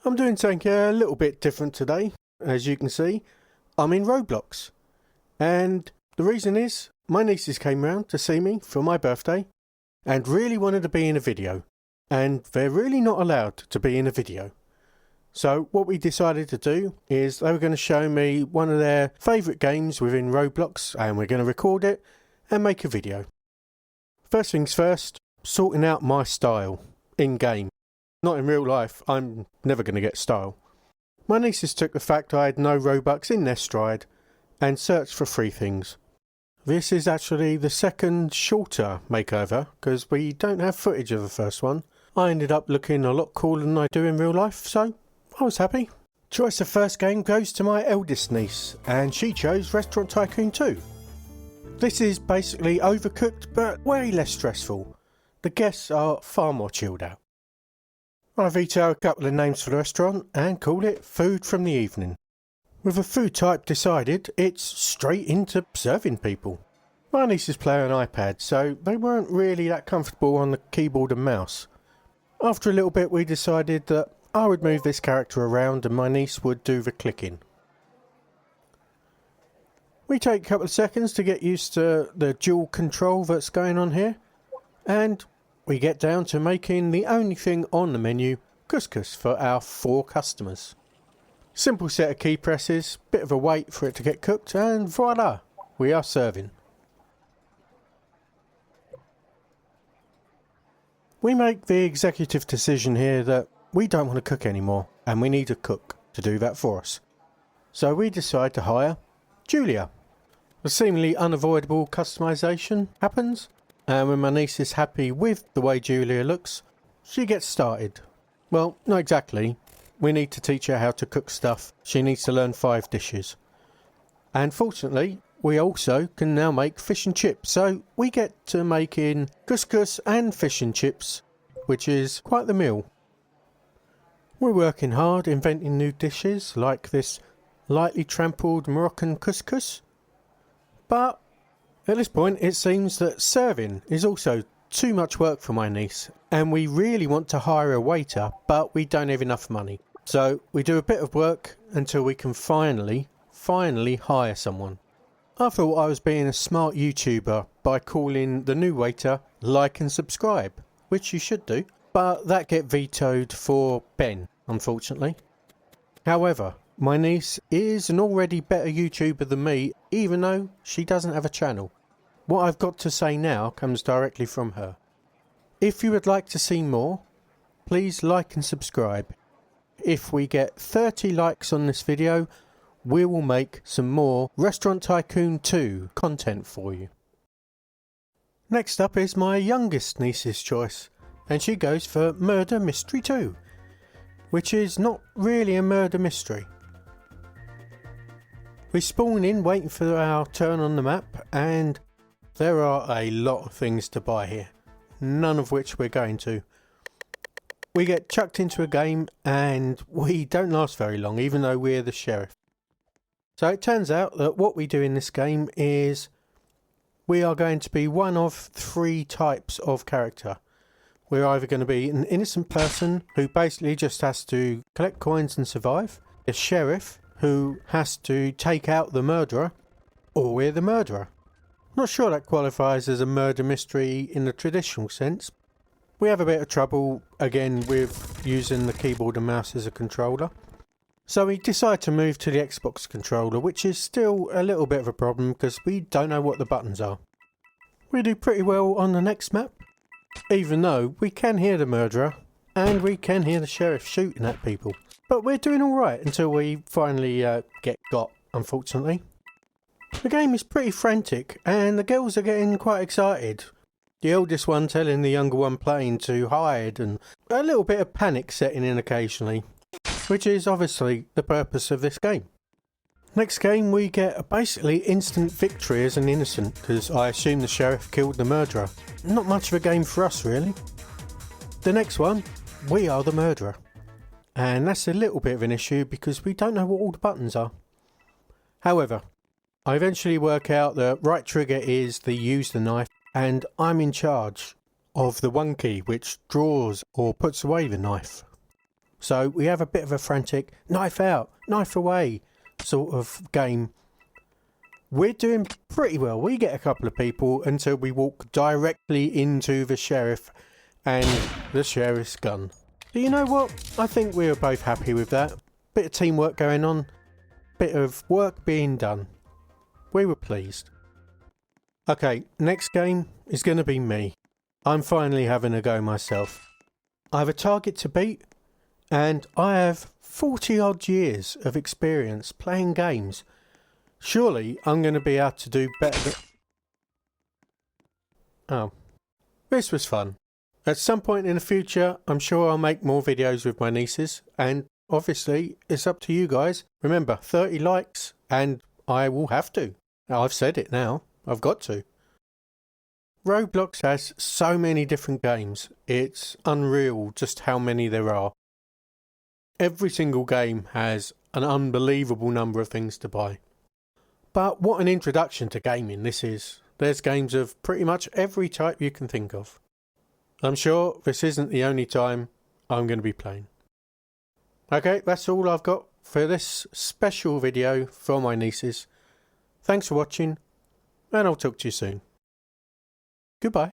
I'm doing something a little bit different today. As you can see, I'm in Roblox. And the reason is, my nieces came round to see me for my birthday and really wanted to be in a video. And they're really not allowed to be in a video. So what we decided to do is they were going to show me one of their favourite games within Roblox, and we're going to record it and make a video. First things first, sorting out my style in game. Not in real life, I'm never going to get style. My nieces took the fact I had no Robux in their stride and searched for 3 things. This is actually the second shorter makeover because we don't have footage of the first one. I ended up looking a lot cooler than I do in real life, so I was happy. Choice of first game goes to my eldest niece, and she chose Restaurant Tycoon 2. This is basically overcooked but way less stressful. The guests are far more chilled out. I veto a couple of names for the restaurant and call it Food from the Evening. With a food type decided, it's straight into serving people. My nieces play on iPad, so they weren't really that comfortable on the keyboard and mouse. After a little bit we decided that I would move this character around and my niece would do the clicking. We take a couple of seconds to get used to the dual control that's going on here, and we get down to making the only thing on the menu, couscous, for our 4 customers. Simple set of key presses, bit of a wait for it to get cooked, and voila, we are serving. We make the executive decision here that we don't want to cook anymore, and we need a cook to do that for us. So we decide to hire Julia. The seemingly unavoidable customization happens, and when my niece is happy with the way Julia looks, she gets started. Well, not exactly. We need to teach her how to cook stuff. She needs to learn 5 dishes. And fortunately, we also can now make fish and chips, so we get to making couscous and fish and chips, which is quite the meal. We're working hard inventing new dishes like this lightly trampled Moroccan couscous, but at this point it seems that serving is also too much work for my niece, and we really want to hire a waiter, but we don't have enough money. So we do a bit of work until we can finally hire someone. I thought I was being a smart YouTuber by calling the new waiter like and subscribe, which you should do, but that get vetoed for Ben, unfortunately. However, my niece is an already better YouTuber than me, even though she doesn't have a channel. What I've got to say now comes directly from her. If you would like to see more, please like and subscribe. If we get 30 likes on this video, we will make some more Restaurant Tycoon 2 content for you. Next up is my youngest niece's choice, and she goes for Murder Mystery 2, which is not really a murder mystery. We spawn in waiting for our turn on the map, and there are a lot of things to buy here, none of which we're going to. We get chucked into a game and we don't last very long, even though we're the sheriff. So it turns out that what we do in this game is we are going to be one of 3 types of character. We're either going to be an innocent person who basically just has to collect coins and survive, a sheriff who has to take out the murderer, or we're the murderer. Not sure that qualifies as a murder mystery in the traditional sense. We have a bit of trouble again with using the keyboard and mouse as a controller. So we decide to move to the Xbox controller, which is still a little bit of a problem because we don't know what the buttons are. We do pretty well on the next map, even though we can hear the murderer and we can hear the sheriff shooting at people. But we're doing alright until we finally get got, unfortunately. The game is pretty frantic and the girls are getting quite excited. The eldest one telling the younger one playing to hide, and a little bit of panic setting in occasionally, which is obviously the purpose of this game. Next game we get a basically instant victory as an innocent, because I assume the sheriff killed the murderer. Not much of a game for us really. The next one, we are the murderer. And that's a little bit of an issue because we don't know what all the buttons are. However, I eventually work out the right trigger is the use the knife, and I'm in charge of the 1 key which draws or puts away the knife. So we have a bit of a frantic knife out, knife away sort of game. We're doing pretty well. We get a couple of people until we walk directly into the sheriff and the sheriff's gun. So you know what? I think we were both happy with that. Bit of teamwork going on. Bit of work being done. We were pleased. Okay, next game is going to be me. I'm finally having a go myself. I have a target to beat and I have 40 odd years of experience playing games. Surely I'm going to be able to do better than... Oh, this was fun. At some point in the future, I'm sure I'll make more videos with my nieces, and obviously it's up to you guys. Remember, 30 likes and I will have to. I've said it now. I've got to. Roblox has so many different games. It's unreal just how many there are. Every single game has an unbelievable number of things to buy. But what an introduction to gaming this is. There's games of pretty much every type you can think of. I'm sure this isn't the only time I'm going to be playing. Okay, that's all I've got for this special video for my nieces. Thanks for watching, and I'll talk to you soon. Goodbye.